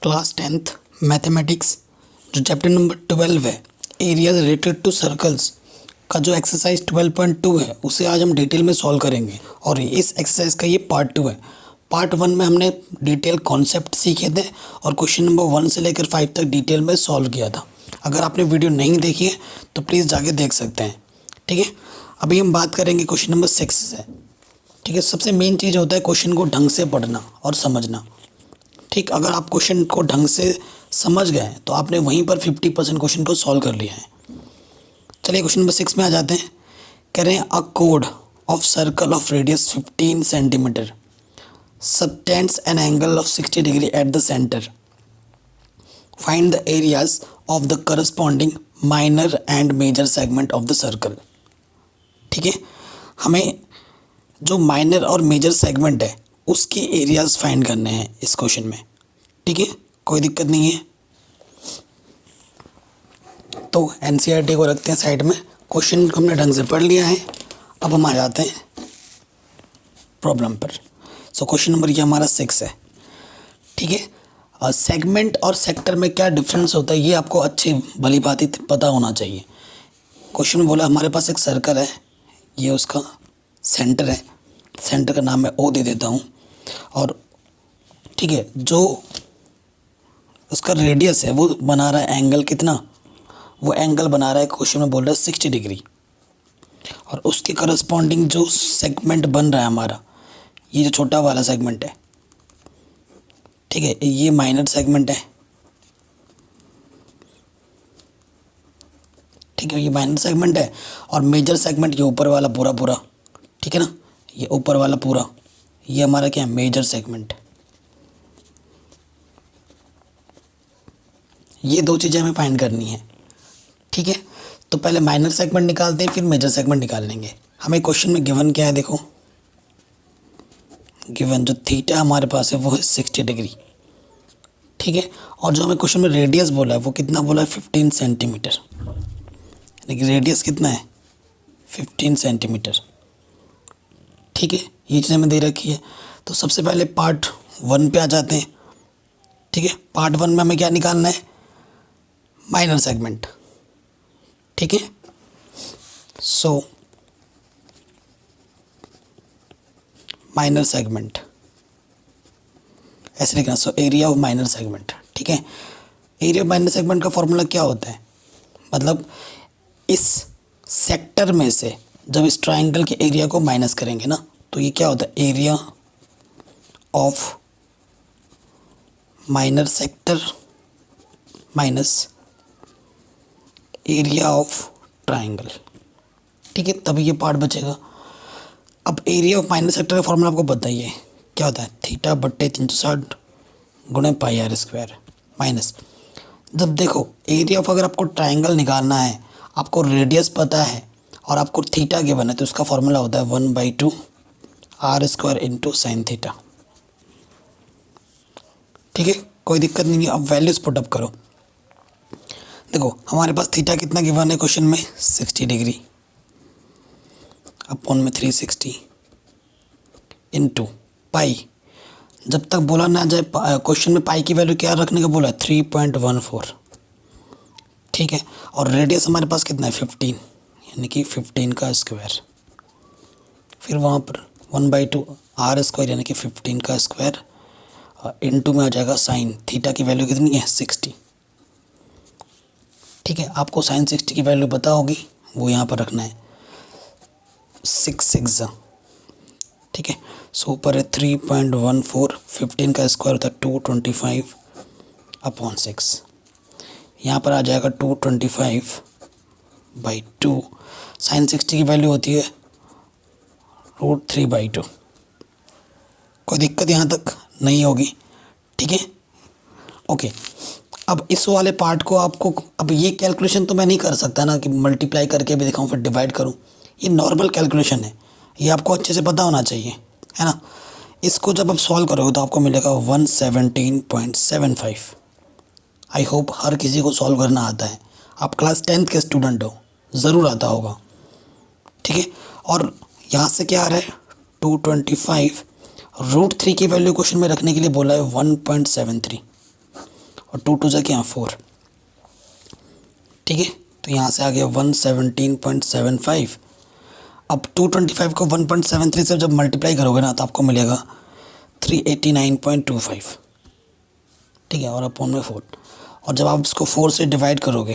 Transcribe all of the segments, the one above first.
Class 10th mathematics जो chapter number 12 है areas related to circles का जो एक्सरसाइज 12.2 है उसे आज हम डिटेल में सॉल्व करेंगे। और इस एक्सरसाइज का ये पार्ट 2 है। पार्ट 1 में हमने डिटेल कॉन्सेप्ट सीखे थे और क्वेश्चन नंबर 1 से लेकर 5 तक डिटेल में सॉल्व किया था। अगर आपने वीडियो नहीं देखी है तो प्लीज़ जाके देख सकते हैं। ठीक है, अभी हम बात करेंगे क्वेश्चन नंबर 6 से। ठीक है, सबसे मेन चीज़ होता है क्वेश्चन को ढंग से पढ़ना और समझना। ठीक, अगर आप क्वेश्चन को ढंग से समझ गए तो आपने वहीं पर 50% क्वेश्चन को सॉल्व कर लिया है। चलिए क्वेश्चन नंबर 6 में आ जाते हैं। कह रहे हैं अ कोड of circle of radius 15 centimetre subtends an angle of 60 degree at the centre. Find the areas of the corresponding minor and major segment of the circle. ठीक है, हमें जो माइनर और मेजर सेगमेंट है उसके एरियाज फाइंड करने हैं इस क्वेश्चन में। ठीक है, कोई दिक्कत नहीं है। तो एनसीईआरटी को रखते हैं साइड में। क्वेश्चन को हमने ढंग से पढ़ लिया है। अब हम आ जाते हैं प्रॉब्लम पर। सो क्वेश्चन नंबर ये हमारा 6 है। ठीक है, सेगमेंट और सेक्टर में क्या डिफरेंस होता है ये आपको अच्छी भली भांति पता होना चाहिए। क्वेश्चन में बोला हमारे पास एक सर्कल है, ये उसका सेंटर है, सेंटर का नाम मैं ओ दे देता हूँ। और ठीक है, जो उसका रेडियस है वो बना रहा है एंगल कितना, वो एंगल बना रहा है क्वेश्चन में बोल रहा है 60 डिग्री। और उसके करस्पॉन्डिंग जो सेगमेंट बन रहा है हमारा, ये जो छोटा वाला सेगमेंट है, ठीक है, ये माइनर सेगमेंट है। ठीक है, ये माइनर सेगमेंट है। और मेजर सेगमेंट ये ऊपर वाला पूरा पूरा, ठीक है ना, ये ऊपर वाला पूरा, ये हमारा क्या है, मेजर सेगमेंट। ये दो चीज़ें हमें फाइंड करनी है। ठीक है, तो पहले माइनर सेगमेंट निकालते हैं, फिर मेजर सेगमेंट निकाल लेंगे। हमें क्वेश्चन में गिवन क्या है, देखो गिवन जो थीटा हमारे पास है वो है 60 डिग्री। ठीक है, और जो हमें क्वेश्चन में रेडियस बोला है वो कितना बोला है, 15 सेंटीमीटर। यानी कि रेडियस कितना है, 15 सेंटीमीटर। ठीक है, ये चीज़ हमें दे रखी है। तो सबसे पहले पार्ट 1 पे आ जाते हैं। ठीक है, पार्ट 1 में हमें क्या निकालना है, माइनर सेगमेंट। ठीक है, सो माइनर सेगमेंट ऐसे लिखना, सो एरिया ऑफ माइनर सेगमेंट। ठीक है, एरिया ऑफ माइनर सेगमेंट का फॉर्मूला क्या होता है, मतलब इस सेक्टर में से जब इस ट्राइंगल के एरिया को माइनस करेंगे ना तो ये क्या होता है, area of minor sector minus area of triangle. ठीक है, तभी ये पार्ट बचेगा। अब एरिया ऑफ माइनर सेक्टर का फॉर्मूला आपको बताइए क्या होता है, थीटा बट्टे 360 गुणे पाई आर स्क्वायर माइनस, जब देखो एरिया ऑफ, अगर आपको ट्राइंगल निकालना है, आपको रेडियस पता है और आपको थीटा गिवन है, तो इसका फॉर्मूला होता है 1/2 are square into sine theta. ठीक है, कोई दिक्कत नहीं है। अब वैल्यूज पुटअप करो। देखो हमारे पास थीटा कितना गिवन है क्वेश्चन में, 60 डिग्री अपॉन में 360 इंटू पाई। जब तक बोला ना जाए क्वेश्चन में पाई की वैल्यू क्या रखने का बोला है, 3.14। ठीक है, और रेडियस हमारे पास कितना है, 15, यानी कि 15 का स्क्वायर। फिर वहाँ पर 1/2 आर स्क्वायर यानी कि 15 का स्क्वायर इंटू में आ जाएगा साइन थीटा की वैल्यू कितनी है, 60। ठीक है, आपको साइन 60 की वैल्यू पता होगी, वो यहाँ पर रखना है 6 ठीक है, सो ऊपर है 3.14, 15 का स्क्वायर होता है 225 अपॉन 6। यहाँ पर आ जाएगा 225/2। साइन 60 की वैल्यू होती है √3/2। कोई दिक्कत यहाँ तक नहीं होगी। ठीक है, ओके। अब इस वाले पार्ट को आपको, अब ये कैलकुलेशन तो मैं नहीं कर सकता ना कि मल्टीप्लाई करके भी दिखाऊं फिर डिवाइड करूं, ये नॉर्मल कैलकुलेशन है, ये आपको अच्छे से पता होना चाहिए, है ना। इसको जब आप सॉल्व करोगे तो आपको मिलेगा 117.75। आई होप हर किसी को सॉल्व करना आता है। आप क्लास 10th के स्टूडेंट हो, ज़रूर आता होगा। ठीक है, और यहाँ से क्या आ रहा है, 225 √3 की वैल्यू क्वेश्चन में रखने के लिए बोला है 1.73। और 2 2 जा के यहाँ 4, ठीक है। तो यहाँ से आ गया 117.75। अब 225 को 1.73 से जब मल्टीप्लाई करोगे ना तो आपको मिलेगा 389.25, ठीक है, और अपॉन में 4। और जब आप इसको 4 से डिवाइड करोगे,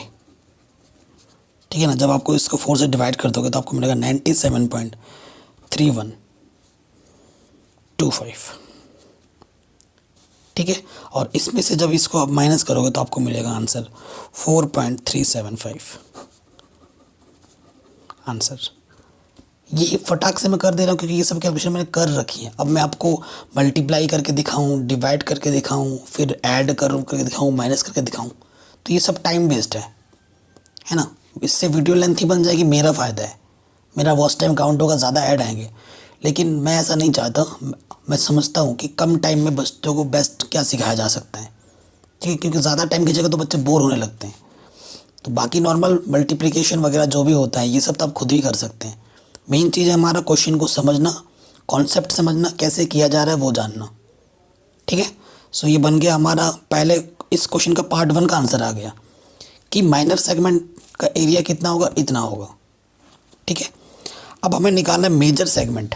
ठीक है ना, जब आपको इसको 4 से डिवाइड कर दोगे तो आपको मिलेगा 97.3125, ठीक है। और इसमें से जब इसको आप माइनस करोगे तो आपको मिलेगा आंसर 4.375 आंसर। ये फटाक से मैं कर दे रहा हूँ क्योंकि ये सब कैलकुलेशन मैंने कर रखी है। अब मैं आपको मल्टीप्लाई करके दिखाऊँ, डिवाइड करके दिखाऊँ, फिर ऐड करूँ करके दिखाऊँ, माइनस करके दिखाऊँ, तो ये सब टाइम वेस्ट है ना। इससे वीडियो लेंथ ही बन जाएगी, मेरा फ़ायदा है, मेरा वॉच टाइम काउंट होगा, ज़्यादा ऐड आएंगे। लेकिन मैं ऐसा नहीं चाहता। मैं समझता हूँ कि कम टाइम में बच्चों को बेस्ट क्या सिखाया जा सकता है, ठीक है, क्योंकि ज़्यादा टाइम खींचेगा तो बच्चे बोर होने लगते हैं। तो बाकी नॉर्मल मल्टीप्लिकेशन वगैरह जो भी होता है ये सब तो आप खुद ही कर सकते हैं। मेन चीज़ है हमारा क्वेश्चन को समझना, कॉन्सेप्ट समझना, कैसे किया जा रहा है वो जानना, ठीक है। सो ये बन गया हमारा, पहले इस क्वेश्चन का पार्ट 1 का आंसर आ गया कि माइनर सेगमेंट का एरिया कितना होगा, इतना होगा, ठीक है। अब हमें निकालना है मेजर सेगमेंट।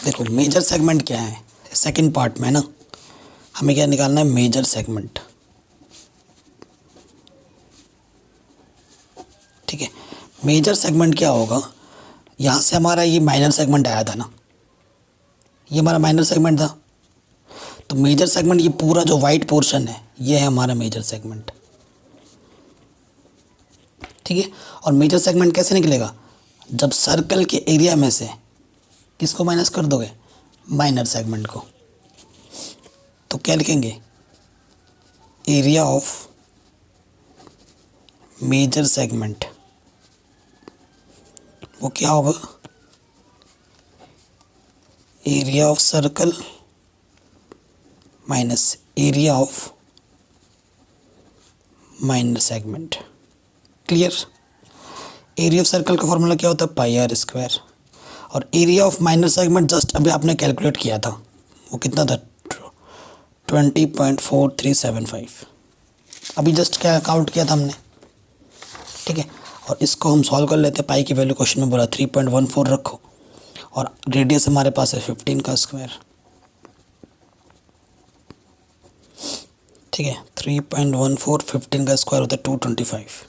देखो मेजर सेगमेंट क्या है, सेकंड पार्ट में ना हमें क्या निकालना है, मेजर सेगमेंट, ठीक है। मेजर सेगमेंट क्या होगा, यहाँ से हमारा ये माइनर सेगमेंट आया था ना, ये हमारा माइनर सेगमेंट था। तो मेजर सेगमेंट ये पूरा जो वाइट पोर्शन है ये है हमारा मेजर सेगमेंट, ठीक है। और मेजर सेगमेंट कैसे निकलेगा, जब सर्कल के एरिया में से किसको माइनस कर दोगे, माइनर सेगमेंट को। तो क्या लिखेंगे, एरिया ऑफ मेजर सेगमेंट, वो क्या होगा, area of circle minus area of minor segment. Clear. Area of circle का फॉर्मूला क्या होता है, पाई आर स्क्वायर, और area of minor segment just अभी आपने कैलकुलेट किया था, वो कितना था, 20.4375, अभी जस्ट क्या काउंट किया था हमने, ठीक है। और इसको हम सॉल्व कर लेते हैं। पाई की वैल्यू क्वेश्चन में बोला 3.14 रखो, और रेडियस हमारे पास है 15 का स्क्वायर, ठीक है। 3.14 15 का स्क्वायर होता है 225,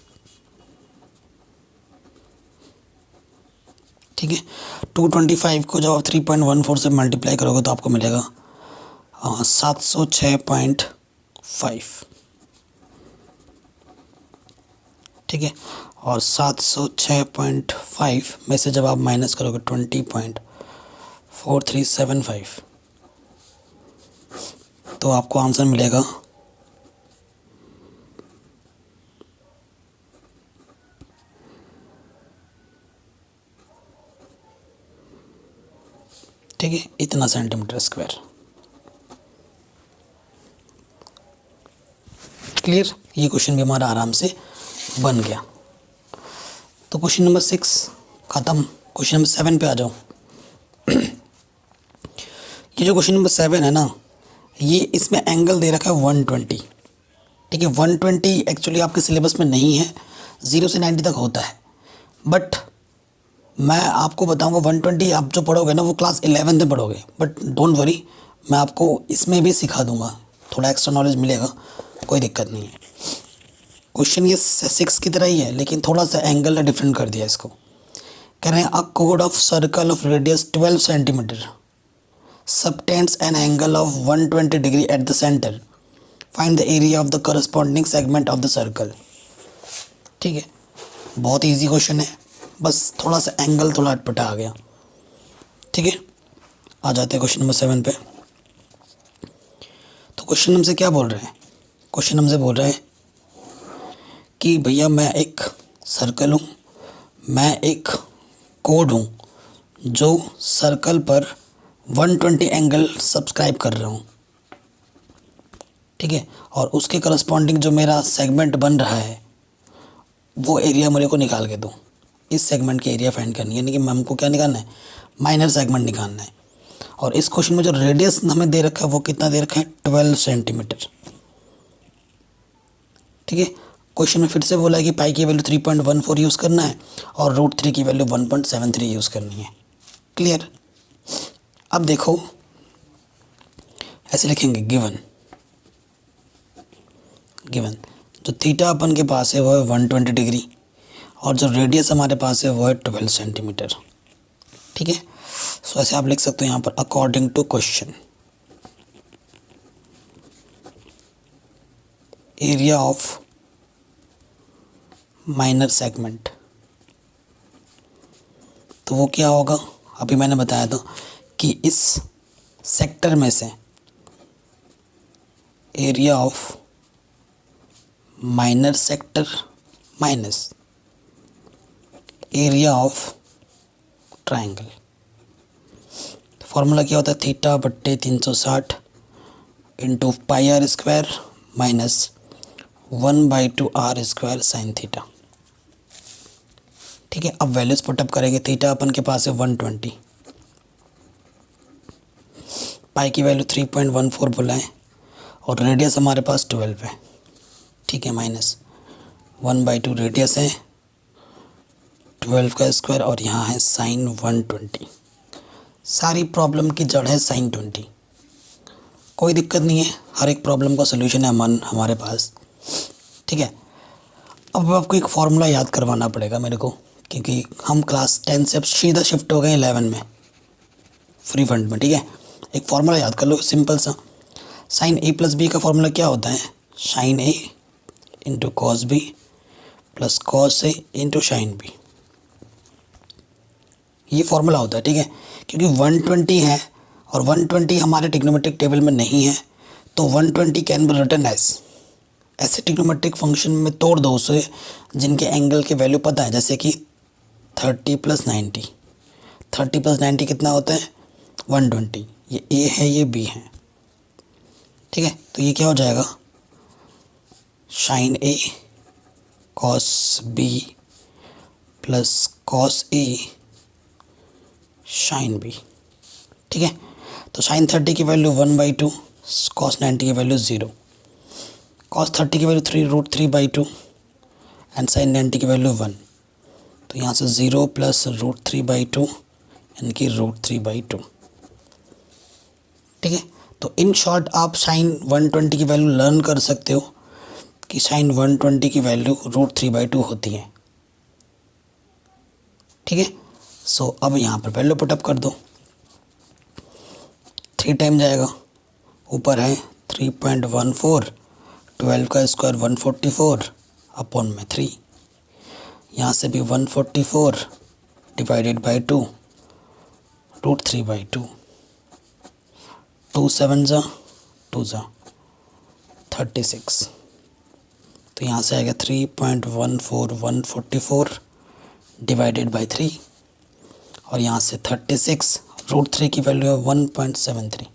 ठीक है। 225 को जब आप 3.14 से मल्टीप्लाई करोगे तो आपको मिलेगा 706.5, ठीक है। और 706.5 में से जब आप माइनस करोगे 20.4375 तो आपको आंसर मिलेगा 'ठीक है, इतना सेंटीमीटर स्क्वायर। क्लियर। ये क्वेश्चन भी हमारा आराम से बन गया। तो क्वेश्चन नंबर 6 ख़त्म। क्वेश्चन नंबर 7 पे आ जाओ। ये जो क्वेश्चन नंबर 7 है ना, ये इसमें एंगल दे रखा है 120, ठीक है। 120 एक्चुअली आपके सिलेबस में नहीं है, 0 से 90 तक होता है, बट मैं आपको बताऊंगा 120 आप जो पढ़ोगे ना वो क्लास 11 में पढ़ोगे, बट डोंट वरी, मैं आपको इसमें भी सिखा दूंगा, थोड़ा एक्स्ट्रा नॉलेज मिलेगा, कोई दिक्कत नहीं है। क्वेश्चन ये 6 की तरह ही है, लेकिन थोड़ा सा एंगल डिफरेंट कर दिया इसको। कह रहे हैं अ कोड of circle of radius 12 centimetre subtends an angle of 120 degree at the centre, find the area of the corresponding segment of the circle. ठीक है, बहुत ईजी क्वेश्चन है, बस थोड़ा सा एंगल थोड़ा अटपटा आ गया। ठीक है, आ जाते हैं क्वेश्चन नंबर 7 पे। तो क्वेश्चन हमसे क्या बोल रहे हैं? क्वेश्चन हमसे बोल रहे हैं कि भैया मैं एक सर्कल हूँ, मैं एक कोड हूँ जो सर्कल पर 120 एंगल सब्सक्राइब कर रहा हूँ। ठीक है, और उसके करस्पॉन्डिंग जो मेरा सेगमेंट बन रहा है वो एरिया मेरे को निकाल के दो। इस सेगमेंट की एरिया फाइंड करनी है, यानी कि हमको क्या निकालना है? माइनर सेगमेंट निकालना है। और इस क्वेश्चन में जो रेडियस हमें दे रखा है वो कितना दे रखा है? 12 सेंटीमीटर। ठीक है। क्वेश्चन में फिर से बोला है कि पाई की वैल्यू 3.14 यूज़ करना है और √3 की वैल्यू 1.73 यूज़ करनी है। क्लियर। अब देखो ऐसे लिखेंगे गिवन जो थीटा अपन के पास है वो है 120 डिग्री और जो रेडियस हमारे पास है वो है 12 सेंटीमीटर। ठीक है। सो ऐसे आप लिख सकते हो यहाँ पर according to question area of minor segment, तो वो क्या होगा, अभी मैंने बताया था कि इस सेक्टर में से area of minor sector minus area of triangle, formula क्या होता है, थीटा बट्टे 360 into pi are square minus 1/2 are square sine theta. ठीक है। अब वैल्यूज पुटअप करेंगे। थीटा अपन के पास है 120, पाई की वैल्यू 3.14 बोला है और रेडियस हमारे पास 12 है। ठीक है। माइनस 1/2 रेडियस है, 12 का स्क्वायर और यहाँ है साइन 120। सारी प्रॉब्लम की जड़ है साइन 20। कोई दिक्कत नहीं है, हर एक प्रॉब्लम का सोल्यूशन है हमारे पास। ठीक है। अब आपको एक फार्मूला याद करवाना पड़ेगा मेरे को, क्योंकि हम क्लास 10 से अब सीधा शिफ्ट हो गए 11 में फ्री फंड में। ठीक है। एक फार्मूला याद कर लो सिंपल सा, साइन ए प्लस बी का फार्मूला क्या होता है, sine A into cos B plus cos A into sine B, ये फार्मूला होता है। ठीक है। क्योंकि 120 है और 120 हमारे ट्रिग्नोमेट्रिक टेबल में नहीं है, तो 120 कैन बी रिटन एज, ऐसे ट्रिग्नोमेट्रिक फंक्शन में तोड़ दो उसे जिनके एंगल के वैल्यू पता है, जैसे कि 30 + 90, 30 + 90 कितना होता है 120, ये ए है ये बी है। ठीक है। तो ये क्या हो जाएगा, साइन ए कॉस बी प्लस कॉस ए साइन बी। ठीक है। तो साइन 30 की वैल्यू 1/2, कॉस 90 की वैल्यू 0, कॉस 30 की वैल्यू 3√3/2 एंड साइन 90 की वैल्यू 1। तो यहाँ से 0 प्लस √3/2 यानी कि √3/2। ठीक है। तो इन शॉर्ट आप साइन 120 की वैल्यू लर्न कर सकते हो कि साइन 120 की वैल्यू √3/2 होती है। ठीक है। सो अब यहाँ पर वैल्यू पुटअप कर दो, 3 टाइम जाएगा, ऊपर है 3.14, 12 का स्क्वायर 144 अपॉन में 3, यहाँ से भी 144 डिवाइडेड बाई 2 √3/2, 2 7 जा 2 जा 36, तो यहाँ से आएगा 3.14144 डिवाइडेड बाई 3 और यहाँ से 36, √3 की वैल्यू है 1.73,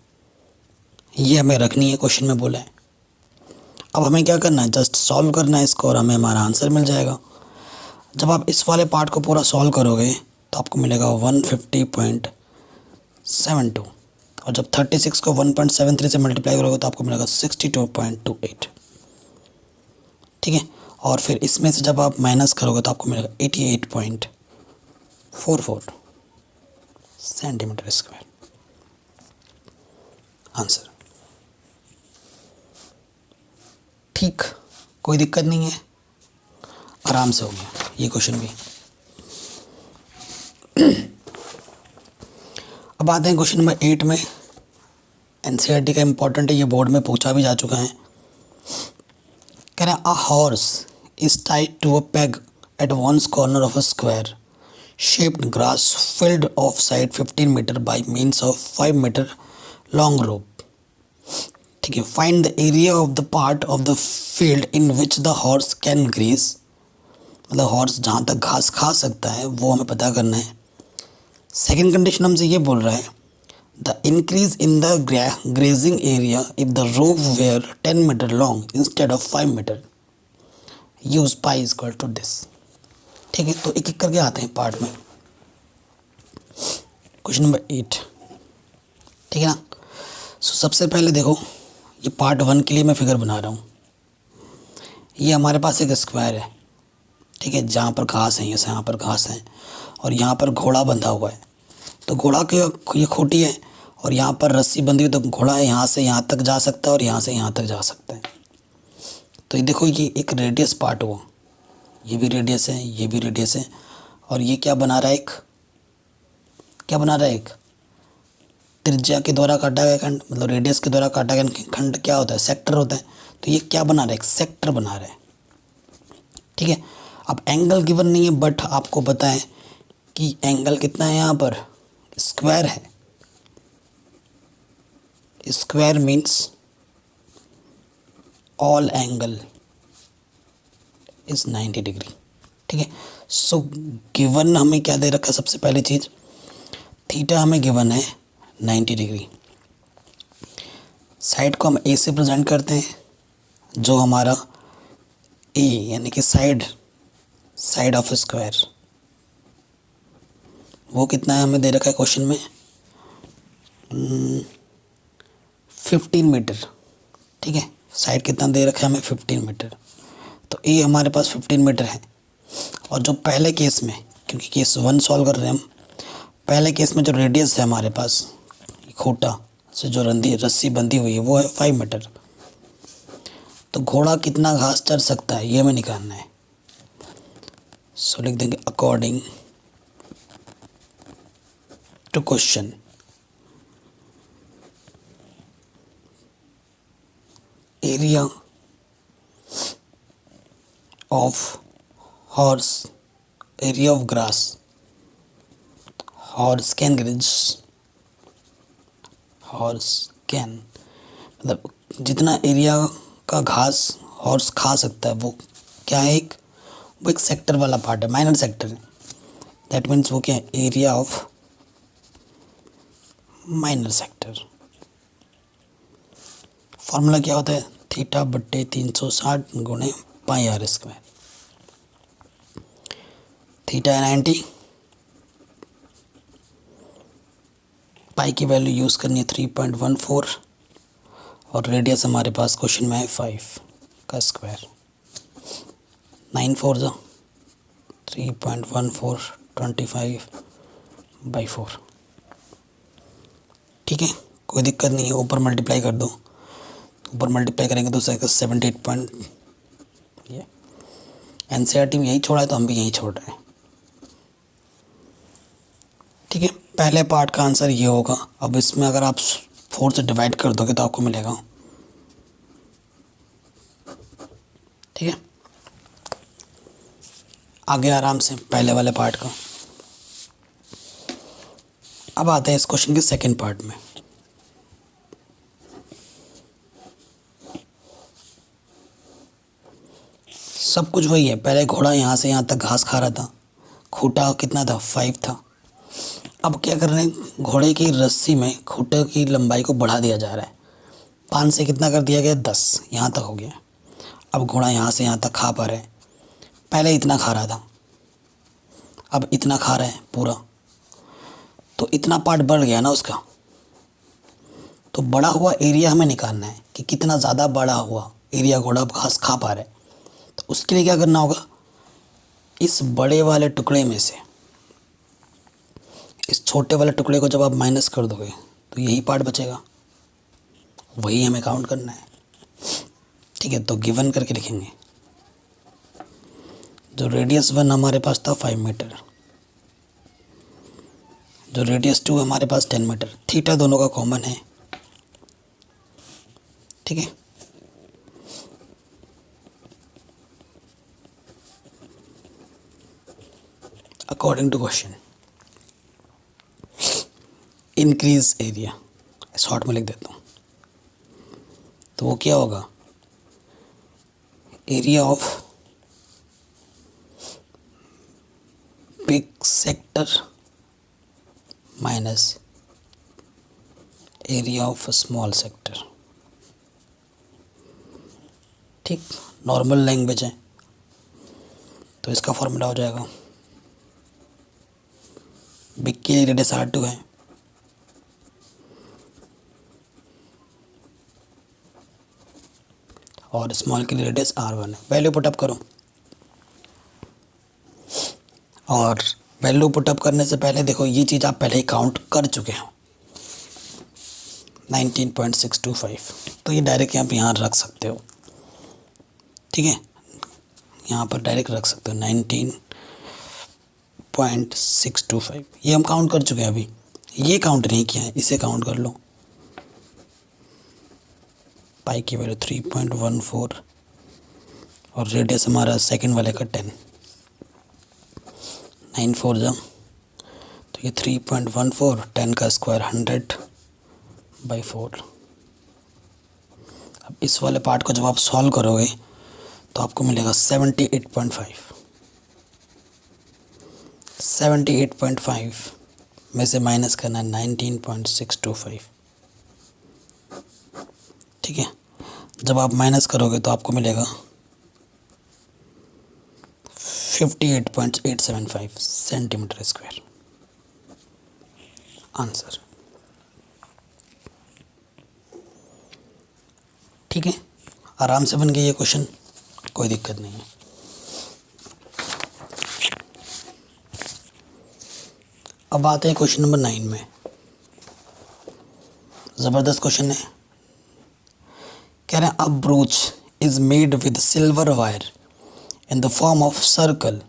ये हमें रखनी है, क्वेश्चन में बोला है। अब हमें क्या करना है, जस्ट सॉल्व करना है इसको और हमें हमारा आंसर मिल जाएगा। जब आप इस वाले पार्ट को पूरा सॉल्व करोगे तो आपको मिलेगा 150.72 और जब 36 को 1.73 से मल्टीप्लाई करोगे तो आपको मिलेगा 62.28। ठीक है। और फिर इसमें से जब आप माइनस करोगे तो आपको मिलेगा 88.44 सेंटीमीटर स्क्वायर आंसर। ठीक, कोई दिक्कत नहीं है, आराम से हो गया ये क्वेश्चन भी। अब आते हैं क्वेश्चन नंबर 8 में। एनसीईआरटी का इम्पोर्टेंट है, ये बोर्ड में पूछा भी जा चुका है। कह रहे हैं a horse is tied to a peg at once corner of a square shaped grass field of side 15 metre by means of 5 metre long rope. ठीक है। Find the area of the part of the field in which the horse can graze, मतलब horse जहाँ तक घास खा सकता है वो हमें पता करना है। सेकेंड कंडीशन हमसे ये बोल रहा है the increase in the grazing area if the rope were 10 metre long instead of 5 metre use pi equal to this. ठीक है। तो एक एक करके आते हैं पार्ट में। Question number 8। ठीक है ना। सो सबसे पहले देखो, ये पार्ट 1 के लिए मैं फिगर बना रहा हूँ। ये हमारे पास एक स्क्वायर है, ठीक है, जहाँ पर घास है, जैसे यहाँ पर घास है और यहाँ पर घोड़ा बंधा हुआ है। तो घोड़ा के ये खूंटी है और यहाँ पर रस्सी बंधी हुई, तो घोड़ा यहाँ से यहाँ तक जा सकता है और यहाँ से यहाँ तक जा सकता है। तो ये देखो, ये एक रेडियस पार्ट हुआ, ये भी रेडियस है, ये भी रेडियस है, और ये क्या बना रहा है, एक क्या बना रहा है, एक त्रिज्या के द्वारा काटा गया खंड, मतलब रेडियस के द्वारा काटा गया खंड क्या होता है, सेक्टर होता है। तो ये क्या बना रहा है, एक सेक्टर बना रहा है, ठीक है। अब एंगल गिवन नहीं है, बट आपको पता है कि एंगल कितना है, यहाँ पर स्क्वायर है। Square means all angle is 90 degree, ठीक है। सो गिवन हमें क्या दे रखा है, सबसे पहली चीज़ थीटा हमें गिवन है 90 डिग्री। साइड को हम ए से प्रेजेंट करते हैं, जो हमारा ए यानी कि साइड ऑफ स्क्वायर, वो कितना है हमें दे रखा है क्वेश्चन में, 15 मीटर, ठीक है। साइड कितना दे रखा है हमें, 15 मीटर। तो ए हमारे पास 15 मीटर है। और जो पहले केस में, क्योंकि केस 1 सॉल्व कर रहे हैं हम, पहले केस में जो रेडियस है हमारे पास, खूंटा से जो रस्सी बंधी हुई है, वो है 5 मीटर। तो घोड़ा कितना घास चर सकता है, ये हमें निकालना है। सो लिख देंगे according to question, area of horse, area of grass horse can graze, horse can मतलब जितना एरिया का घास हॉर्स खा सकता है, वो क्या है, वो एक सेक्टर वाला पार्ट है, माइनर सेक्टर है। दैट मीन्स वो क्या है, area of minor sector. Formula क्या होता है, थीटा बट्टे 360 गुणे पाई आर स्क्वायर। थीटा है 90, पाई की वैल्यू यूज़ करनी है 3.14, और रेडियस हमारे पास क्वेश्चन में है 5 का स्क्वायर। 9 4 जो 3.14 25/4, ठीक है। कोई दिक्कत नहीं है, ऊपर मल्टीप्लाई कर दो, ऊपर मल्टीप्लाई करेंगे तो 78 पॉइंट, ये एनसीईआरटी में यही छोड़ा है तो हम भी यही छोड़ रहे हैं, ठीक है। पहले पार्ट का आंसर ये होगा। अब इसमें अगर आप 4 से डिवाइड कर दोगे तो आपको मिलेगा, ठीक है। आगे आराम से पहले वाले पार्ट का। अब आते हैं इस क्वेश्चन के सेकंड पार्ट में। सब कुछ वही है, पहले घोड़ा यहाँ से यहाँ तक घास खा रहा था, खूंटा कितना था, 5 था। अब क्या कर रहे हैं, घोड़े की रस्सी में खूंटे की लंबाई को बढ़ा दिया जा रहा है, 5 से कितना कर दिया गया, 10, यहाँ तक हो गया। अब घोड़ा यहाँ से यहाँ तक खा पा रहा है, पहले इतना खा रहा था, अब इतना खा रहा है पूरा, तो इतना पार्ट बढ़ गया ना उसका। तो बड़ा हुआ एरिया हमें निकालना है कि कितना ज़्यादा बड़ा हुआ एरिया घोड़ा घास खा पा रहा है। तो उसके लिए क्या करना होगा, इस बड़े वाले टुकड़े में से इस छोटे वाले टुकड़े को जब आप माइनस कर दोगे तो यही पार्ट बचेगा, वही हमें काउंट करना है, ठीक है। तो गिवन करके लिखेंगे, जो रेडियस 1 हमारे पास था 5 मीटर, जो रेडियस 2 हमारे पास 10 मीटर, थीटा दोनों का कॉमन है, ठीक है। According to question increase area, short में लिख देता हूँ, तो वो क्या होगा, area of big sector minus area of small sector, ठीक। नॉर्मल लैंग्वेज है तो इसका फॉर्मूला हो जाएगा, बिग के लिए रेडियस R2 है, और स्मॉल के लिए रेडियस R1 है। वैल्यू पुटअप करो, और वैल्यू पुटअप करने से पहले देखो ये चीज़ आप पहले ही काउंट कर चुके हो 19.625, तो ये डायरेक्ट आप यहाँ रख सकते हो, ठीक है, यहाँ पर डायरेक्ट रख सकते हो 19.625। ये हम काउंट कर चुके हैं, अभी ये काउंट नहीं किया है, इसे काउंट कर लो। पाई की वैल्यू 3.14 और रेडियस हमारा सेकंड वाले का 10, 9 4 जा, तो ये 3.14, 10 का स्क्वायर 100/4। अब इस वाले पार्ट को जब आप सॉल्व करोगे तो आपको मिलेगा 78.5। 78.5 में से माइनस करना है 19.625, ठीक है। जब आप माइनस करोगे तो आपको मिलेगा 58.875 सेंटीमीटर स्क्वायर आंसर, ठीक है। आराम से बन गया ये क्वेश्चन, कोई दिक्कत नहीं है। अब आते हैं क्वेश्चन नंबर 9 में। ज़बरदस्त क्वेश्चन है। कह रहे हैं a brooch is made with silver wire in the form of circle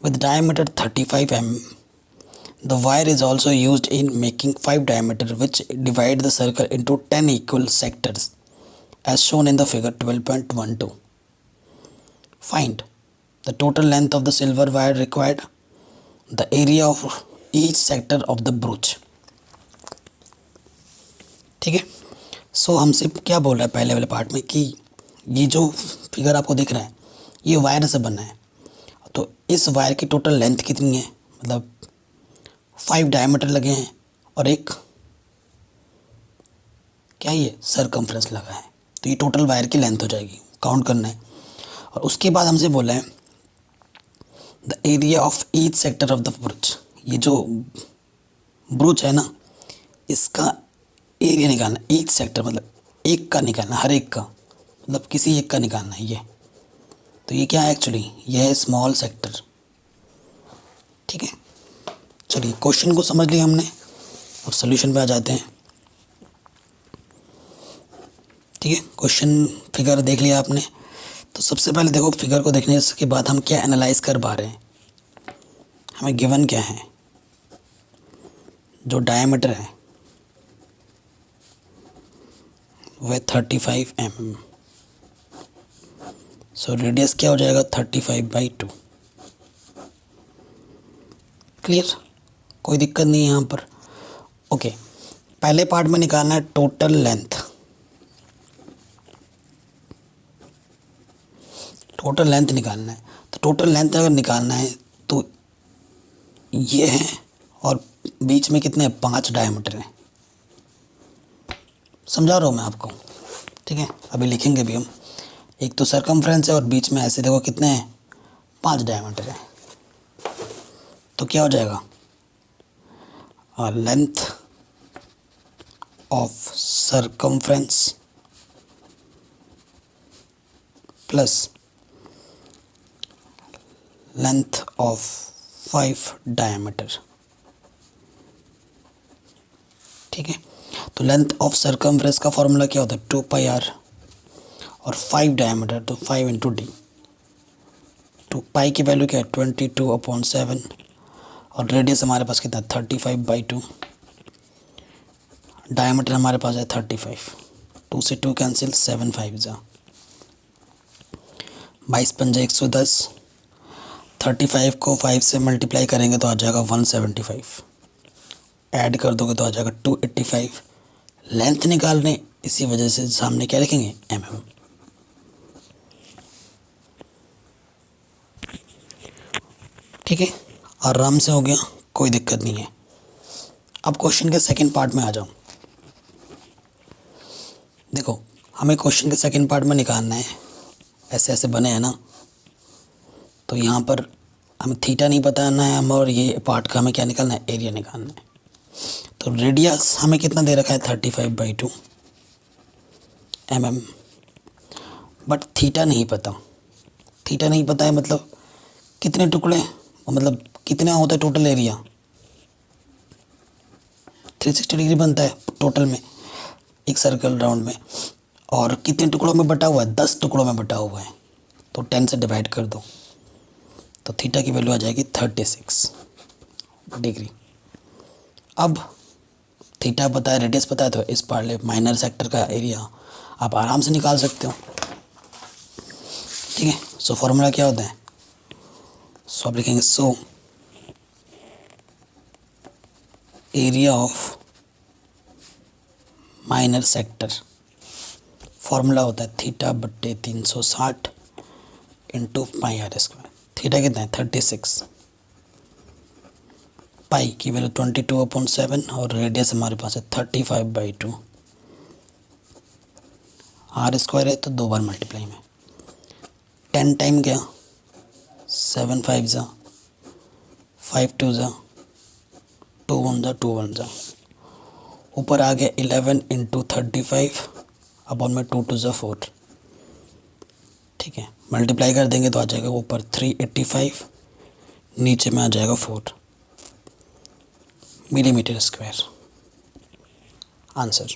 with diameter 35 mm. The wire is also used in making 5 diameter which divide the circle into 10 equal sectors as shown in the figure 12.12. Find the total length of the silver wire required, the area of each sector of the brooch. ठीक है। सो हमसे क्या बोल रहा है पहले वाले part में कि ये जो फिगर आपको दिख रहा है ये वायर से बना है, तो इस वायर की टोटल लेंथ कितनी है, मतलब 5 डायमीटर लगे हैं और एक क्या ये सरकमफ्रेंस लगा है, तो ये टोटल वायर की लेंथ हो जाएगी, काउंट करना है। और उसके बाद हमसे बोला है the area of each sector of the ब्रूच। ये जो ब्रूच है ना, इसका एरिया निकालना, ईच सेक्टर मतलब एक का निकालना, हर एक का मतलब किसी एक का निकालना है ये। तो ये क्या है एक्चुअली, ये है स्मॉल सेक्टर, ठीक है। चलिए क्वेश्चन को समझ लिया हमने और सॉल्यूशन पे आ जाते हैं, ठीक है। क्वेश्चन फिगर देख लिया आपने, तो सबसे पहले देखो फिगर को देखने के बाद हम क्या एनालाइज कर पा रहे हैं। हमें गिवन क्या है, जो डायमीटर है वह 35 mm, सो रेडियस क्या हो जाएगा 35/2। क्लियर, कोई दिक्कत नहीं है यहाँ पर। ओके, पहले पार्ट में निकालना है टोटल लेंथ। टोटल लेंथ निकालना है, तो टोटल लेंथ अगर निकालना है तो ये है और बीच में कितने 5 डायमीटर हैं। समझा रहा हूँ मैं आपको, ठीक है। अभी लिखेंगे भी हम, एक तो सरकमफ्रेंस है और बीच में ऐसे देखो कितने हैं 5 डायमीटर है, तो क्या हो जाएगा length of circumference plus length of 5 diameter, ठीक है। तो लेंथ ऑफ सरकमफ्रेंस का फॉर्मूला क्या होता है 2πr और 5 डायमीटर तो 5 × d। तो पाई की वैल्यू क्या है 22/7 और रेडियस हमारे पास कितना 35/2। डायमीटर हमारे पास है 35, 2 से 2 कैंसिल, 7 5 जा 22 पंजा 110। 35 को 5 से मल्टीप्लाई करेंगे तो आ जाएगा 175, ऐड कर दोगे तो आ जाएगा 285। लेंथ निकालने इसी वजह से सामने क्या लिखेंगे mm, ठीक है। आराम से हो गया, कोई दिक्कत नहीं है। अब क्वेश्चन के सेकंड पार्ट में आ जाओ। देखो हमें क्वेश्चन के सेकंड पार्ट में निकालना है, ऐसे ऐसे बने हैं ना, तो यहाँ पर हमें थीटा नहीं बताना है हम, और ये पार्ट का हमें क्या निकालना है एरिया निकालना है। तो रेडियस हमें कितना दे रखा है 35/2 mm बट थीटा नहीं पता। थीटा नहीं पता है मतलब कितने टुकड़े, मतलब कितना होता है टोटल एरिया, 360 डिग्री बनता है टोटल में एक सर्कल राउंड में, और कितने टुकड़ों में बटा हुआ है, 10 टुकड़ों में बटा हुआ है, तो 10 से डिवाइड कर दो तो थीटा की वैल्यू आ जाएगी 36 डिग्री। अब थीटा पता है, रेडियस पता है, तो इस पार्ले माइनर सेक्टर का एरिया आप आराम से निकाल सकते हो। ठीक है, सो फॉर्मूला क्या होता है, सो आप लिखेंगे so area of minor sector, formula होता है थीटा बट्टे 360 into pi are square. Theta कितना है 36, पाई की वैल्यू 22/7 और रेडियस हमारे पास है 35/2, आर स्क्वायर है तो 2 बार मल्टीप्लाई में 10 टाइम क्या 7 5 जा 5 2 जा 2 1 जा 2 1 जा, ऊपर आ गया 11 इंटू 35 अपॉन में 2 2 जा 4। ठीक है, मल्टीप्लाई कर देंगे तो आ जाएगा ऊपर 385, नीचे में आ जाएगा 4 मिलीमीटर स्क्वायर आंसर।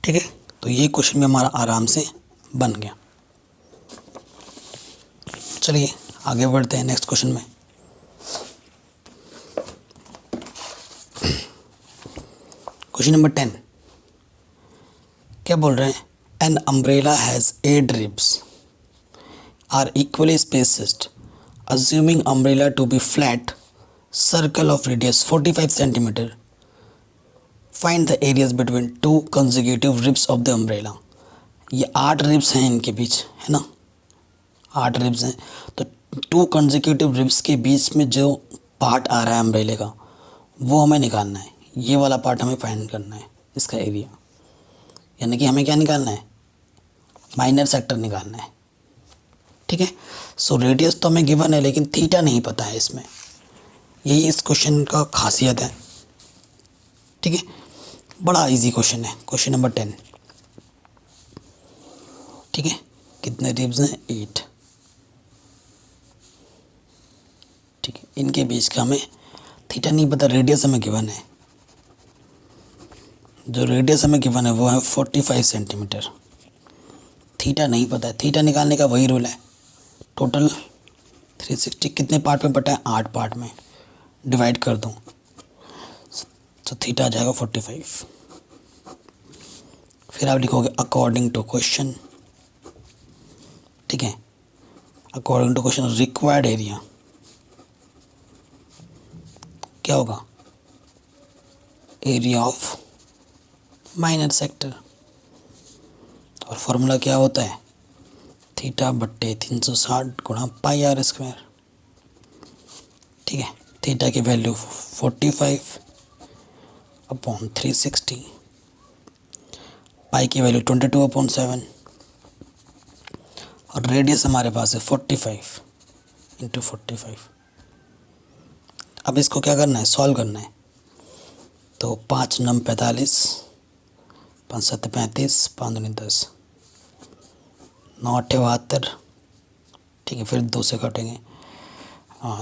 ठीक है, तो ये क्वेश्चन में हमारा आराम से बन गया। चलिए आगे बढ़ते हैं नेक्स्ट क्वेश्चन में। क्वेश्चन नंबर 10 क्या बोल रहे हैं, an umbrella has 8 ribs are equally spaced, assuming umbrella to be flat circle of radius 45 centimeter, find the areas between two consecutive ribs of the umbrella। ये 8 रिब्स हैं इनके बीच, है ना, 8 रिब्स हैं, तो 2 consecutive रिब्स के बीच में जो पार्ट आ रहा है अम्ब्रेले का वो हमें निकालना है, ये वाला पार्ट हमें फाइंड करना है, इसका एरिया, यानी कि हमें क्या निकालना है, माइनर सेक्टर निकालना है। ठीक है, सो रेडियस तो हमें गिवन है लेकिन थीटा नहीं पता है इसमें, यही इस क्वेश्चन का खासियत है। ठीक है, बड़ा इजी क्वेश्चन है, क्वेश्चन नंबर 10। ठीक है, कितने रिब्स हैं 8। ठीक है, इनके बीच का हमें थीटा नहीं पता, रेडियस हमें गिवन है, जो रेडियस हमें गिवन है वो है 45 सेंटीमीटर। थीटा नहीं पता है, थीटा निकालने का वही रूल है, टोटल 360 कितने पार्ट में बटा है, 8 पार्ट में, डिवाइड कर दूँ तो थीटा आ जाएगा 45। फिर आप लिखोगे अकॉर्डिंग टू क्वेश्चन। ठीक है, according to question required area क्या होगा, एरिया ऑफ माइनर सेक्टर, और फॉर्मूला क्या होता है थीटा बट्टे 360 गुणा पाई आर स्क्वायर। ठीक है, थीटा की वैल्यू 45 अपॉन 360, पाई की वैल्यू 22/7 और रेडियस हमारे पास है 45 इंटू 45। अब इसको क्या करना है, सॉल्व करना है, तो 5 9 45, 5 7 35, 5 9 10, 9 8 72। ठीक है, फिर 2 से काटेंगे,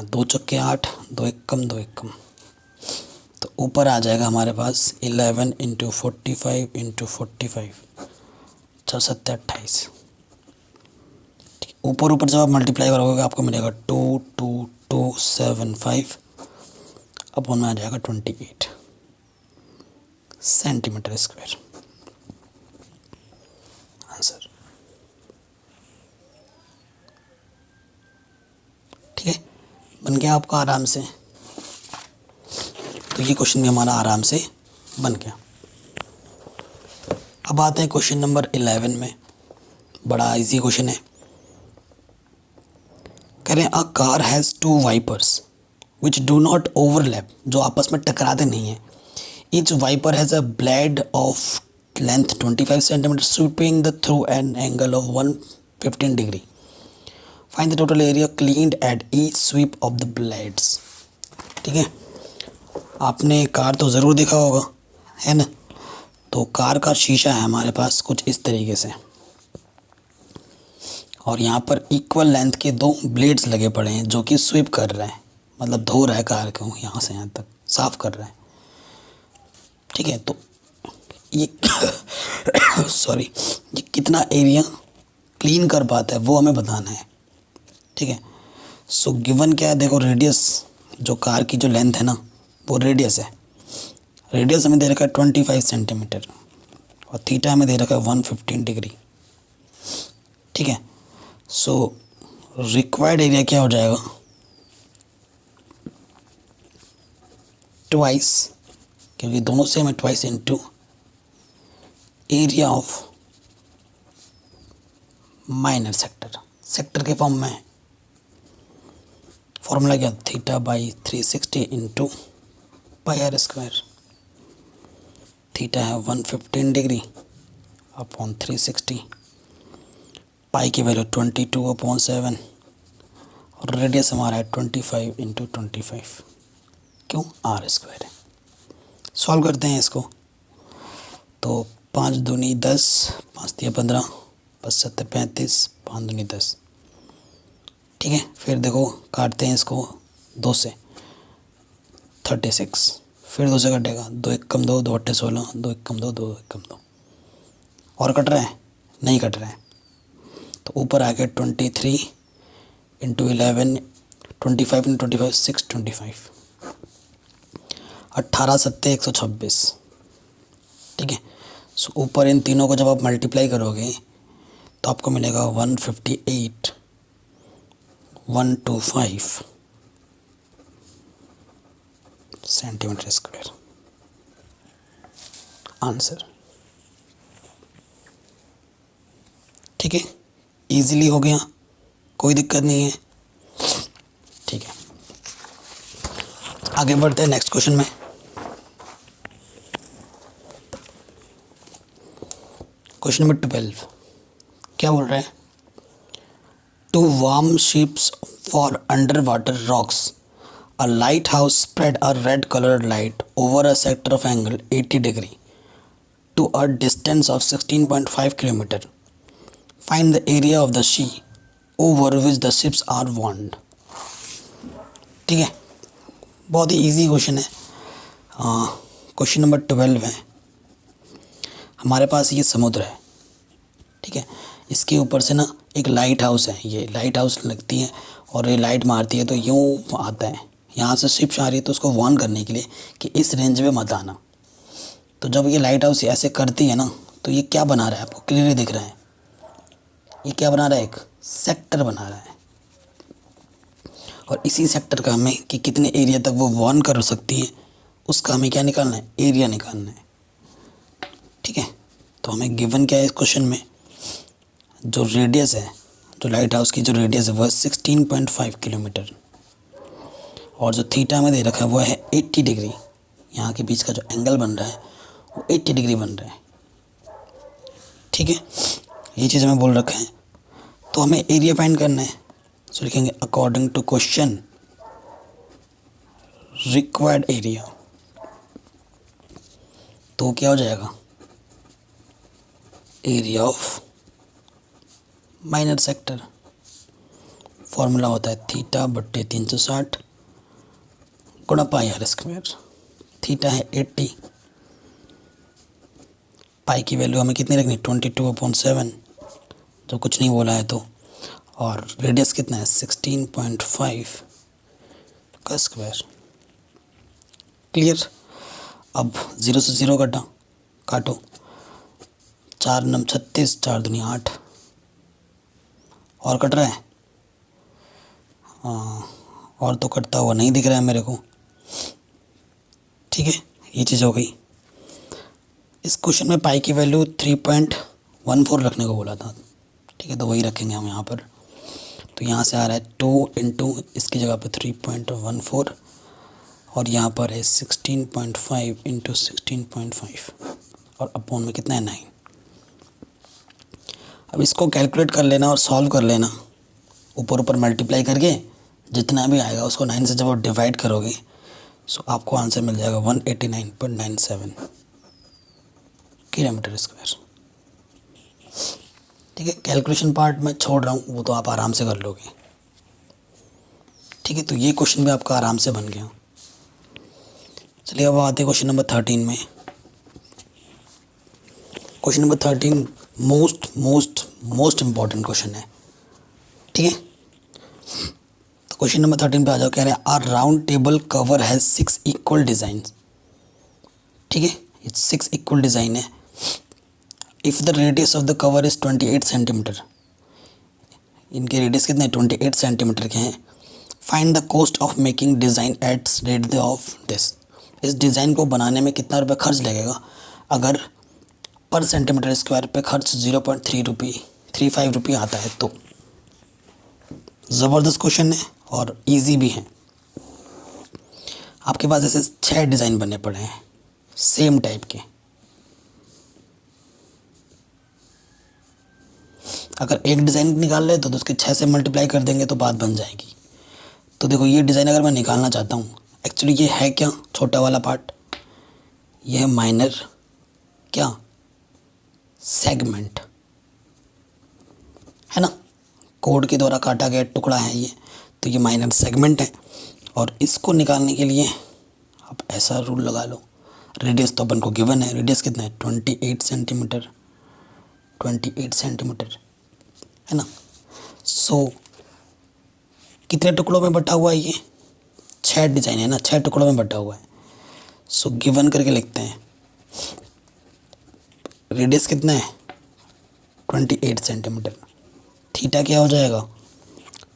2 चौके 8, 2 1 कम 2 1 कम, तो ऊपर आ जाएगा हमारे पास 11 इंटू 45 इंटू 45, 4 7 28। ठीक, ऊपर ऊपर जब आप मल्टीप्लाई करोगे आपको मिलेगा 22275 अपॉन में आ जाएगा 28 सेंटीमीटर स्क्वायर आंसर। ठीक है, बन गया आपका आराम से, तो ये क्वेश्चन भी हमारा आराम से बन गया। अब आते हैं क्वेश्चन नंबर 11 में, बड़ा इजी क्वेश्चन है। कह रहे हैं a car has 2 wipers which do not overlap, जो आपस में टकराते नहीं हैं। Each wiper has a blade of length 25 centimetre sweeping the through an angle of 115 degree. Find the total area cleaned at each sweep of the blades. ठीक है, आपने car तो ज़रूर देखा होगा, है ना, तो कार का शीशा है हमारे पास कुछ इस तरीके से, और यहाँ पर इक्वल लेंथ के दो ब्लेड्स लगे पड़े हैं जो कि स्वीप कर रहे हैं, मतलब धो रहा है कार को, यहाँ से यहाँ तक साफ कर रहा है। ठीक है, तो ये सॉरी, ये कितना एरिया क्लीन कर पाता है वो हमें बताना है। ठीक है, सो गिवन क्या है, देखो रेडियस, जो कार की जो लेंथ है ना वो रेडियस है। रेडियस हमें दे रखा है 25 सेंटीमीटर और थीटा हमें दे रखा है 115 डिग्री। ठीक है, सो रिक्वायर्ड एरिया क्या हो जाएगा, ट्वाइस, क्योंकि दोनों सेम है, twice into area of minor sector. Sector के फॉर्म में फॉर्मूला क्या, theta by 360 into pi are square. Theta है 115 डिग्री अपॉन 360, पाई की वैल्यू 22/7 और रेडियस हमारा है 25 इंटू 25, क्यों, आर स्क्वायर है। सॉल्व करते हैं इसको, तो 5 दूनी 10, 5 दिया 15, 5 7 35, 5 दूनी 10। ठीक है, फिर देखो काटते हैं इसको 2 से, 36, फिर 2 से कटेगा, 2 1 कम 2, 2 8 16, 2 1 कम 2, 2 1 कम 2, और कट रहा है, नहीं कट रहा है, तो ऊपर आ गया 23 इंटू 11, 25 इंटू 25, 625, 18 सत्ते 126। ठीक है, सो ऊपर इन तीनों को जब आप मल्टीप्लाई करोगे तो आपको मिलेगा 158,125 सेंटीमीटर स्क्वायर आंसर। ठीक है, इजीली हो गया, कोई दिक्कत नहीं है। ठीक है, आगे बढ़ते हैं नेक्स्ट क्वेश्चन में। क्वेश्चन नंबर 12 क्या बोल रहा है, to warm ships for under water rocks a lighthouse spread a red coloured light over a sector of angle 80 degree to a distance of 16.5 kilometre. Find the area of the sea over which the ships are warmed. ठीक है, बहुत ही easy question है। Question number 12 है, हमारे पास ये समुद्र है। ठीक है, इसके ऊपर से ना एक लाइट हाउस है, ये लाइट हाउस लगती है और ये लाइट मारती है तो यूँ आता है, यहाँ से शिप्स आ रही है तो उसको वार्न करने के लिए कि इस रेंज में मत आना। तो जब ये लाइट हाउस ऐसे करती है ना तो ये क्या बना रहा है, आपको क्लियरली दिख रहा है, ये क्या बना रहा है, एक सेक्टर बना रहा है। और इसी सेक्टर का हमें कि कितने एरिया तक वो वार्न कर सकती है उसका हमें क्या निकालना है, एरिया निकालना है। ठीक है, तो हमें गिवन क्या है इस क्वेश्चन में, जो रेडियस है, जो लाइट हाउस की जो रेडियस है वह 16.5 किलोमीटर और जो थीटा में दे रखा है वो है 80 डिग्री। यहाँ के बीच का जो एंगल बन रहा है वो 80 डिग्री बन रहा है। ठीक है, ये चीज़ हमें बोल रखा है, तो हमें एरिया फाइंड करना है। सो लिखेंगे according to question required area, तो क्या हो जाएगा, area of minor sector. Formula होता है थीटा बट्टे 360 गुणा पाई आर स्क्वायर। थीटा है 80, पाई की वैल्यू हमें कितनी रखनी, 22/7, जो कुछ नहीं बोला है तो, और रेडियस कितना है 16.5 का स्क्वायर। क्लियर, अब 0 से 0 काटो, 4 9 36, 4 दूनी 8, और कट रहा है, और तो कटता हुआ नहीं दिख रहा है मेरे को। ठीक है, ये चीज़ हो गई। इस क्वेश्चन में पाई की वैल्यू 3.14 रखने को बोला था। ठीक है, तो वही रखेंगे हम यहाँ पर। तो यहाँ से आ रहा है 2 इंटू इसकी जगह पे 3.14 और यहाँ पर है 16.5 इंटू 16.5 और अपॉन में कितना है 9। अब इसको कैलकुलेट कर लेना और सॉल्व कर लेना, ऊपर ऊपर मल्टीप्लाई करके जितना भी आएगा उसको 9 से जब आप डिवाइड करोगे सो आपको आंसर मिल जाएगा 189.97। Kilometre square. ठीक है, कैलकुलेशन पार्ट मैं छोड़ रहा हूँ, वो तो आप आराम से कर लोगे। ठीक है, तो ये क्वेश्चन भी आपका आराम से बन गया। चलिए अब आते हैं क्वेश्चन नंबर 13 में। Question number 13 most important question है। ठीक है, तो क्वेश्चन नंबर 13 पे आ जाओ। कह रहे हैं are round table cover has 6 equal design. ठीक है, ये 6 इक्वल डिज़ाइन है। If the radius of the cover is 28 centimetre, इनके रेडियस कितने 28 सेंटीमीटर के हैं। Find the cost of making design at rate of this. इस डिज़ाइन को बनाने में कितना रुपये खर्च लगेगा अगर पर सेंटीमीटर स्क्वायर पे खर्च 0.35 रुपये आता है तो। ज़बरदस्त क्वेश्चन है और इजी भी है। आपके पास ऐसे 6 डिज़ाइन बने पड़े हैं सेम टाइप के। अगर एक डिज़ाइन निकाल ले तो उसके 6 से मल्टीप्लाई कर देंगे तो बात बन जाएगी। तो देखो ये डिज़ाइन अगर मैं निकालना चाहता हूँ, एक्चुअली ये है क्या, छोटा वाला पार्ट, ये है माइनर क्या सेगमेंट, है ना, कोड के द्वारा काटा गया टुकड़ा है ये, तो ये माइनर सेगमेंट है। और इसको निकालने के लिए आप ऐसा रूल लगा लो, रेडियस तो अपन को गिवन है, रेडियस कितना है 28 सेंटीमीटर, 28 सेंटीमीटर, है ना। सो कितने टुकड़ों में बटा हुआ है ये, 6 डिज़ाइन है ना, 6 टुकड़ों में बटा हुआ है। सो गिवन करके लिखते हैं, रेडियस कितना है 28 सेंटीमीटर, थीटा क्या हो जाएगा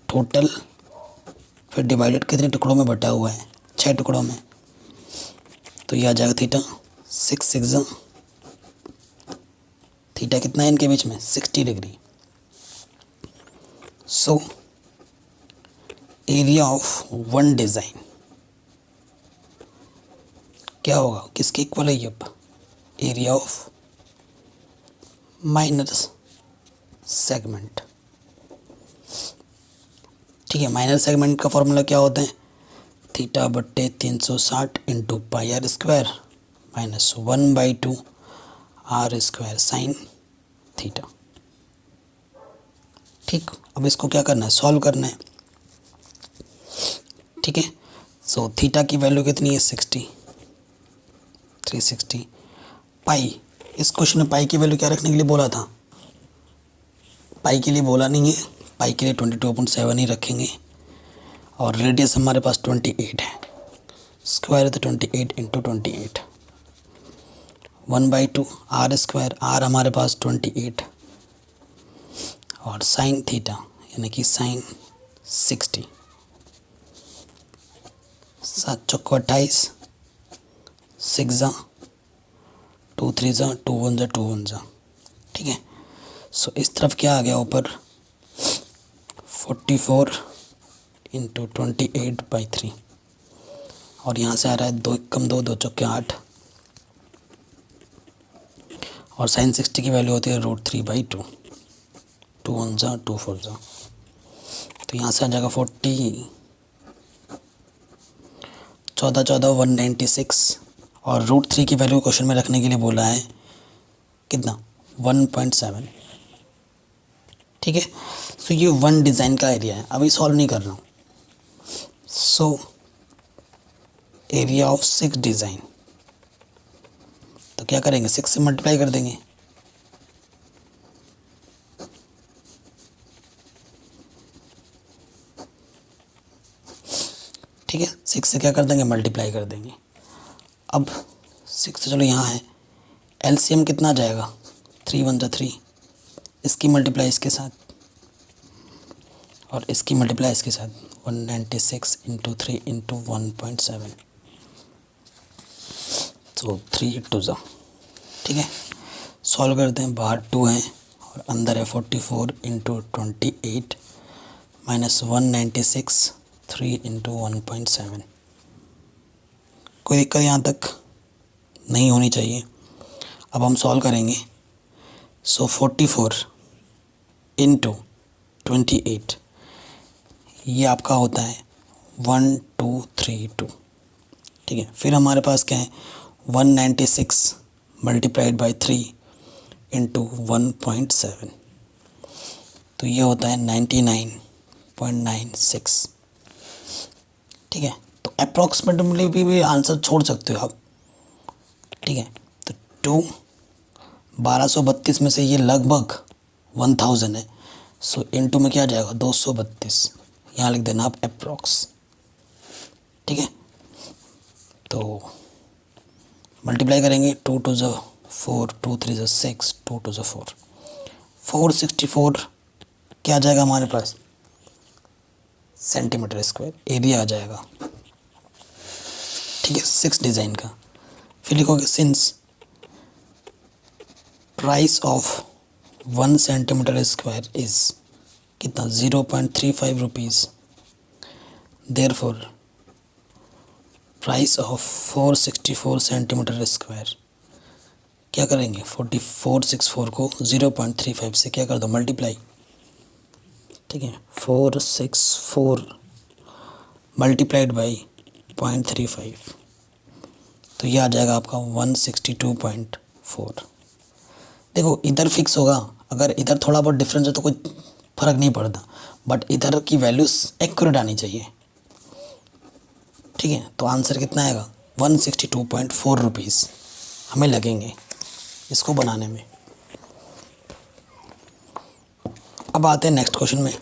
टोटल, फिर डिवाइडेड कितने टुकड़ों में बटा हुआ है 6 टुकड़ों में, तो ये आ जाएगा थीटा 6 6 थीटा कितना है इनके बीच में 60 degree. So area of one design क्या होगा, किसके इक्वल है ये, अब एरिया ऑफ माइनर सेगमेंट। ठीक है, माइनर सेगमेंट का फॉर्मूला क्या होता है, थीटा बट्टे 360 into pi are square minus 1/2 are square sine theta. ठीक, अब इसको क्या करना है, सॉल्व करना है। ठीक है, सो थीटा की वैल्यू कितनी है 60, 360। पाई, इस क्वेश्चन में पाई की वैल्यू क्या रखने के लिए बोला था, पाई के लिए बोला नहीं है, पाई के लिए 22.7 ही रखेंगे। और रेडियस हमारे पास 28 है, स्क्वायर है तो 28 इंटू 28, 1/2 आर स्क्वायर, आर हमारे पास 28 और साइन थीटा यानी कि साइन 60, 7 चौको 28, 6 2 3 2 1 2 1। ठीक है, सो इस तरफ क्या आ गया ऊपर 44 इंटू 28/3 और यहाँ से आ रहा है 2 कम 2 2 चौके 8 और साइन 60 की वैल्यू होती है √3/2, 2 1 2 4 तो यहाँ से आ जाएगा 40 14 14 196 और √3 की वैल्यू क्वेश्चन में रखने के लिए बोला है कितना 1.7। ठीक है, सो ये वन डिज़ाइन का एरिया है, अभी सॉल्व नहीं कर रहा हूँ। सो एरिया ऑफ 6 डिज़ाइन, तो क्या करेंगे 6 से मल्टीप्लाई कर देंगे। ठीक है, 6 से क्या कर देंगे मल्टीप्लाई कर देंगे। अब 6 से चलो यहाँ है, एलसीएम कितना आ जाएगा 3 1 3, इसकी मल्टीप्लाई इसके साथ और इसकी मल्टीप्लाई इसके साथ 196 इंटू 3 इंटू 1.7 तो 3 2 ठीक है, सॉल्व करते हैं। बाहर 2 है और अंदर है 44 इंटू 28 माइनस 196 3 इंटू 1.7। कोई दिक्कत यहाँ तक नहीं होनी चाहिए। अब हम सॉल्व करेंगे। सो 44 इंटू 28 ये आपका होता है 1232। ठीक है, फिर हमारे पास क्या है 196 मल्टीप्लाइड बाई 3 इंटू 1.7, तो ये होता है 99.96। ठीक है, तो अप्रॉक्सीमेटली भी आंसर छोड़ सकते हो आप। ठीक है, तो 1232 में से ये लगभग 1000 है, सो इनटू में क्या जाएगा 232, यहाँ लिख देना आप अप्रॉक्स। ठीक है, तो मल्टीप्लाई करेंगे 2 2 ज़ा 4, 2 3 ज़ा 6, 2 2 ज़ा 4, 464 क्या आ जाएगा हमारे पास सेंटीमीटर स्क्वायर एरिया आ जाएगा। ठीक है, 6 डिज़ाइन का। फिर लिखोगे since price of 1 centimetre square is कितना 0.35 rupees, therefore price of 464 centimetre square क्या करेंगे 464 को 0.35 से क्या कर दो मल्टीप्लाई। ठीक है, 464 मल्टीप्लाइड बाई 0.35, तो ये आ जाएगा आपका 162.4। देखो इधर फिक्स होगा, अगर इधर थोड़ा बहुत डिफरेंस है तो कोई फ़र्क नहीं पड़ता, बट इधर की वैल्यूज़ एक्यूरेट आनी चाहिए। ठीक है, तो आंसर कितना आएगा 162.4 रुपीज़ हमें लगेंगे इसको बनाने में। अब आते हैं नेक्स्ट क्वेश्चन में।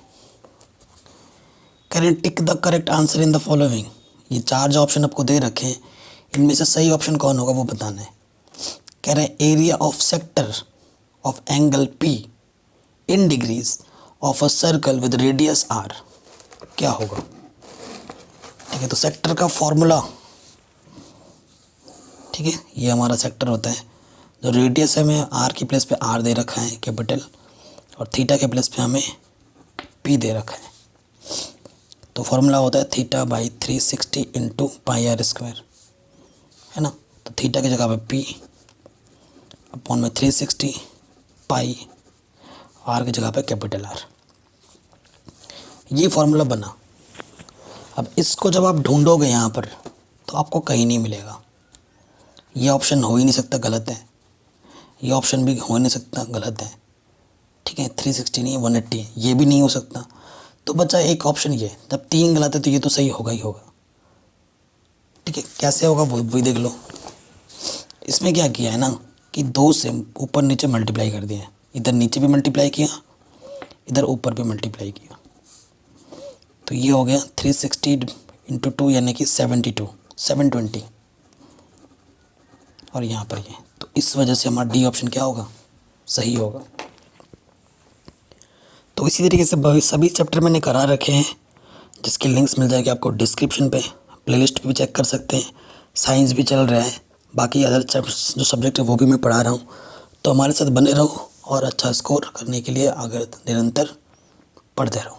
Can tick the correct answer in the following. ये 4 जो ऑप्शन आपको दे रखे हैं इनमें से सही ऑप्शन कौन होगा वो बताना है। कह रहे हैं area of sector of angle p in degrees of a circle with radius r क्या होगा। ठीक है, तो सेक्टर का फॉर्मूला, ठीक है, ये हमारा सेक्टर होता है, जो रेडियस है हमें आर की प्लेस पे आर दे रखा है कैपिटल, और थीटा के प्लेस पे हमें पी दे रखा है। तो फॉर्मूला होता है theta by 360 into pi are square, है ना। तो थीटा की जगह पे पी अपॉन में 360 पाई, आर की जगह पे कैपिटल आर, ये फॉर्मूला बना। अब इसको जब आप ढूंढोगे यहाँ पर तो आपको कहीं नहीं मिलेगा। ये ऑप्शन हो ही नहीं सकता, गलत है। ये ऑप्शन भी हो नहीं सकता, गलत है। ठीक है, 360 नहीं है 180 है, ये भी नहीं हो सकता। तो बचा एक ऑप्शन ये, जब 3 गलत है तो ये तो सही होगा ही होगा। ठीक है, कैसे होगा वो भी देख लो। इसमें क्या किया है ना कि 2 से ऊपर नीचे मल्टीप्लाई कर दिया है, इधर नीचे भी मल्टीप्लाई किया, इधर ऊपर भी मल्टीप्लाई किया, तो ये हो गया 360 इंटू 2 यानी कि 720, और यहाँ पर ये, तो इस वजह से हमारा डी ऑप्शन क्या होगा सही होगा। तो इसी तरीके से सभी चैप्टर मैंने करा रखे हैं, जिसके लिंक्स मिल जाएंगे आपको डिस्क्रिप्शन पे। प्लेलिस्ट भी चेक कर सकते हैं, साइंस भी चल रहा है, बाकी अदर जो सब्जेक्ट है वो भी मैं पढ़ा रहा हूँ। तो हमारे साथ बने रहो और अच्छा स्कोर करने के लिए आगे निरंतर पढ़ते रहो।